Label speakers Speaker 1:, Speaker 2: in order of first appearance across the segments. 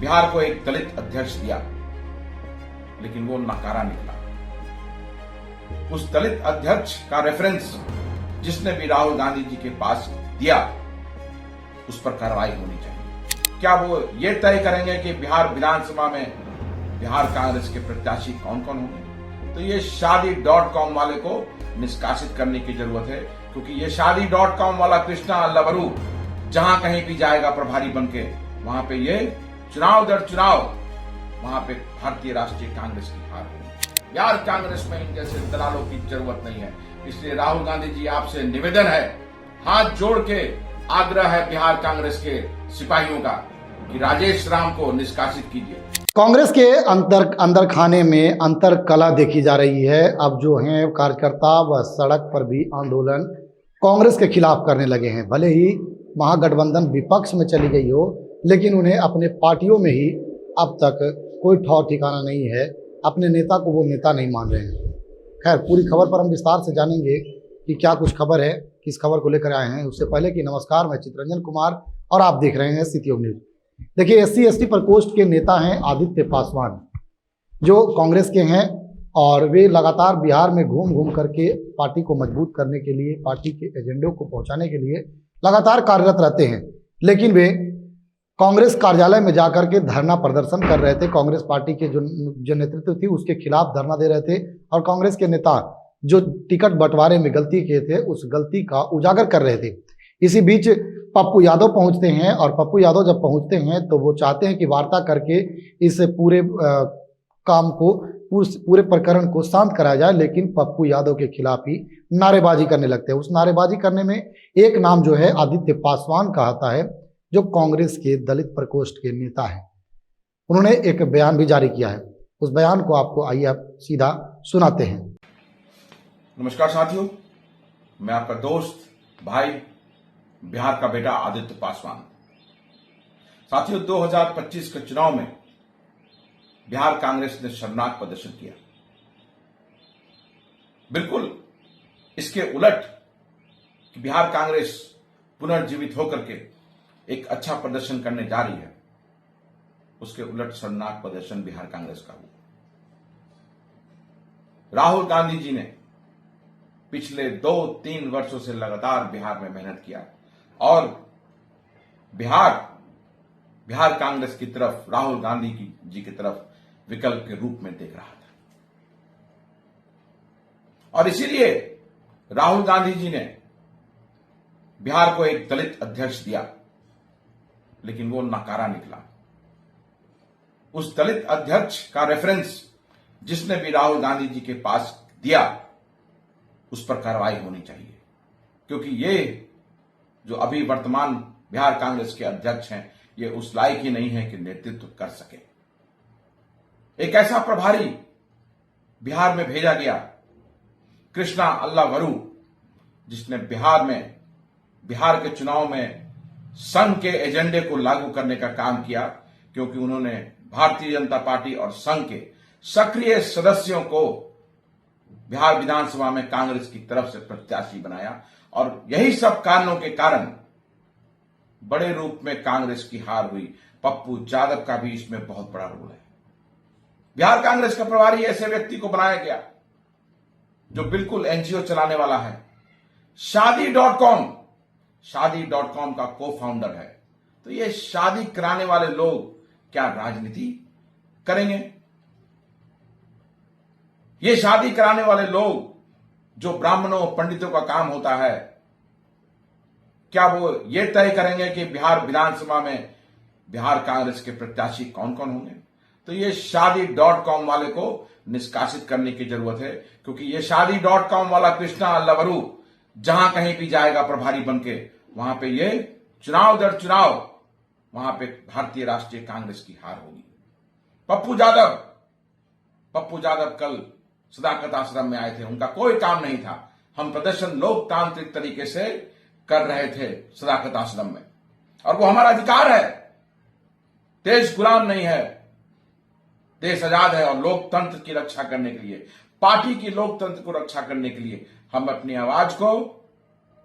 Speaker 1: बिहार को एक दलित अध्यक्ष दिया, लेकिन वो नकारा निकला। उस दलित अध्यक्ष का रेफरेंस जिसने भी राहुल गांधी जी के पास दिया, उस पर कार्रवाई होनी चाहिए। क्या वो ये तय करेंगे कि बिहार विधानसभा में बिहार कांग्रेस के प्रत्याशी कौन कौन होंगे? तो ये शादी.com वाले को निष्कासित करने की जरूरत है, क्योंकि ये शादी.com वाला कृष्णा अल्लावरू जहां कहीं भी जाएगा प्रभारी बनके, वहां पे ये चुनाव दर चुनाव वहां पे भारतीय राष्ट्रीय कांग्रेस की हार होगी। बिहार कांग्रेस में इन जैसे दलालों की जरूरत नहीं है। इसलिए राहुल गांधी जी आपसे निवेदन है, हाथ जोड़ के आग्रह है बिहार कांग्रेस के सिपाहियों का कि राजेश राम को निष्कासित कीजिए।
Speaker 2: कांग्रेस के अंदर खाने में अंतर कला देखी जा रही है। अब जो हैं कार्यकर्ता वह सड़क पर भी आंदोलन कांग्रेस के खिलाफ करने लगे हैं। भले ही महागठबंधन विपक्ष में चली गई हो, लेकिन उन्हें अपने पार्टियों में ही अब तक कोई ठौर ठिकाना नहीं है। अपने नेता को वो नेता नहीं मान रहे हैं। खैर, पूरी खबर पर हम विस्तार से जानेंगे कि क्या कुछ खबर है, किस खबर को लेकर आए हैं। उससे पहले कि नमस्कार, मैं चित्रंजन कुमार और आप देख रहे हैं सिटी न्यूज। देखिए, SC/ST प्रकोष्ठ के नेता हैं आदित्य पासवान, जो कांग्रेस के हैं, और वे लगातार बिहार में घूम घूम करके पार्टी को मजबूत करने के लिए, पार्टी के एजेंडे को पहुंचाने के लिए लगातार कार्यरत रहते हैं। लेकिन वे कांग्रेस कार्यालय में जाकर के धरना प्रदर्शन कर रहे थे। कांग्रेस पार्टी के जो नेतृत्व थी उसके खिलाफ धरना दे रहे थे, और कांग्रेस के नेता जो टिकट बंटवारे में गलती किए थे उस गलती का उजागर कर रहे थे। इसी बीच पप्पू यादव पहुंचते हैं, और पप्पू यादव जब पहुंचते हैं तो वो चाहते हैं कि वार्ता करके इस पूरे काम को, पूरे प्रकरण को शांत कराया जाए। लेकिन पप्पू यादव के खिलाफ ही नारेबाजी करने लगते हैं। उस नारेबाजी करने में एक नाम जो है आदित्य पासवान का आता है, जो कांग्रेस के दलित प्रकोष्ठ के नेता हैं। उन्होंने एक बयान भी जारी किया है। उस बयान को आपको आइए आप सीधा सुनाते हैं।
Speaker 1: नमस्कार साथियों, मैं आपका दोस्त, भाई, बिहार का बेटा आदित्य पासवान। साथियों, 2025 के चुनाव में बिहार कांग्रेस ने शर्मनाक प्रदर्शन किया। बिल्कुल इसके उलट कि बिहार कांग्रेस पुनर्जीवित होकर के एक अच्छा प्रदर्शन करने जा रही है, उसके उलट शर्मनाक प्रदर्शन बिहार कांग्रेस का हुआ। राहुल गांधी जी ने पिछले 2-3 वर्षों से लगातार बिहार में मेहनत किया, और बिहार कांग्रेस की तरफ, राहुल गांधी जी की तरफ विकल्प के रूप में देख रहा था। और इसीलिए राहुल गांधी जी ने बिहार को एक दलित अध्यक्ष दिया, लेकिन वो नकारा निकला। उस दलित अध्यक्ष का रेफरेंस जिसने भी राहुल गांधी जी के पास दिया, उस पर कार्रवाई होनी चाहिए, क्योंकि ये जो अभी वर्तमान बिहार कांग्रेस के अध्यक्ष हैं, ये उस लायक ही नहीं है कि नेतृत्व कर सके। एक ऐसा प्रभारी बिहार में भेजा गया, कृष्णा अल्लावरू, जिसने बिहार के चुनाव में संघ के एजेंडे को लागू करने का काम किया, क्योंकि उन्होंने भारतीय जनता पार्टी और संघ के सक्रिय सदस्यों को बिहार विधानसभा में कांग्रेस की तरफ से प्रत्याशी बनाया। और यही सब कारणों के कारण बड़े रूप में कांग्रेस की हार हुई। पप्पू यादव का भी इसमें बहुत बड़ा रोल है। बिहार कांग्रेस का प्रभारी ऐसे व्यक्ति को बनाया गया जो बिल्कुल NGO चलाने वाला है। शादी.com का को-फाउंडर है। तो ये शादी कराने वाले लोग क्या राजनीति करेंगे? ये शादी कराने वाले लोग, जो ब्राह्मणों पंडितों का काम होता है, क्या वो ये तय करेंगे कि बिहार विधानसभा में बिहार कांग्रेस के प्रत्याशी कौन कौन होंगे? तो ये शादी.com वाले को निष्कासित करने की जरूरत है, क्योंकि ये शादी.com वाला कृष्णा अल्लावरू जहां कहीं भी जाएगा प्रभारी बनके, वहां पे ये चुनाव दर चुनाव वहां पे भारतीय राष्ट्रीय कांग्रेस की हार होगी। पप्पू यादव कल सदाकत आश्रम में आए थे। उनका कोई काम नहीं था। हम प्रदर्शन लोकतांत्रिक तरीके से कर रहे थे सदाकत आश्रम में, और वो हमारा अधिकार है। देश गुलाम नहीं है, देश आजाद है, और लोकतंत्र की रक्षा करने के लिए, पार्टी की लोकतंत्र को रक्षा करने के लिए हम अपनी आवाज को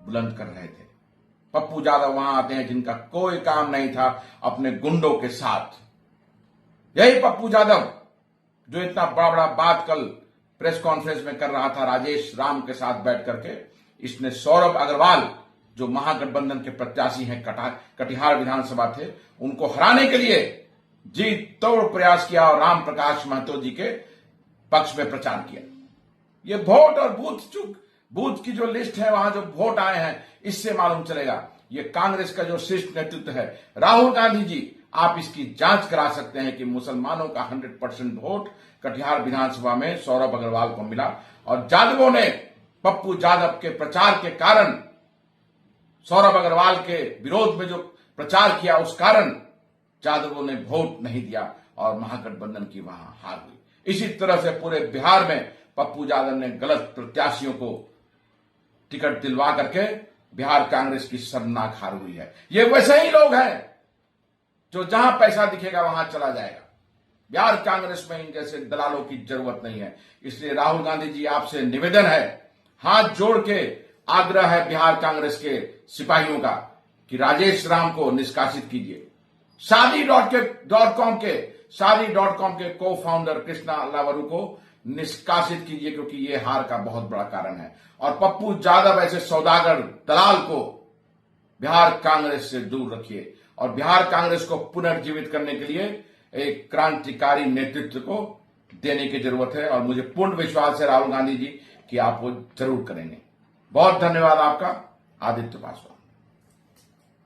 Speaker 1: बुलंद कर रहे थे। पप्पू यादव वहां आते हैं जिनका कोई काम नहीं था अपने गुंडों के साथ यही पप्पू यादव जो इतना बड़ा बड़ा बात कल प्रेस कॉन्फ्रेंस में कर रहा था राजेश राम के साथ बैठ करके, इसने सौरभ अग्रवाल जो महागठबंधन के प्रत्याशी हैं, कटिहार विधानसभा थे, उनको हराने के लिए जी तोड़ प्रयास किया और राम प्रकाश महतो जी के पक्ष में प्रचार किया। ये वोट और बूथ की जो लिस्ट है, वहां जो वोट आए हैं, इससे मालूम चलेगा ये कांग्रेस का जो शीर्ष नेतृत्व है। राहुल गांधी जी, आप इसकी जांच करा सकते हैं कि मुसलमानों का 100% वोट कटिहार विधानसभा में सौरभ अग्रवाल को मिला और यादवों ने पप्पू यादव के प्रचार के कारण, सौरभ अग्रवाल के विरोध में जो प्रचार किया उस कारण यादवों ने वोट नहीं दिया और महागठबंधन की वहां हार हुई। इसी तरह से पूरे बिहार में पप्पू यादव ने गलत प्रत्याशियों को टिकट दिलवा करके बिहार कांग्रेस की शर्मनाक हार हुई है। ये वैसे ही लोग हैं जो जहां पैसा दिखेगा वहां चला जाएगा। बिहार कांग्रेस में इन जैसे दलालों की जरूरत नहीं है। इसलिए राहुल गांधी जी, आपसे निवेदन है, हाथ जोड़ के आग्रह है बिहार कांग्रेस के सिपाहियों का कि राजेश राम को निष्कासित कीजिए। शादी.com के को फाउंडर कृष्णा अल्लावरू को निष्कासित कीजिए, क्योंकि ये हार का बहुत बड़ा कारण है। और पप्पू यादव ऐसे सौदागर दलाल को बिहार कांग्रेस से दूर रखिए और बिहार कांग्रेस को पुनर्जीवित करने के लिए एक क्रांतिकारी नेतृत्व को देने की जरूरत है। और मुझे पूर्ण विश्वास है राहुल गांधी जी कि आप वो जरूर करेंगे। बहुत धन्यवाद आपका। आदित्य पासवान।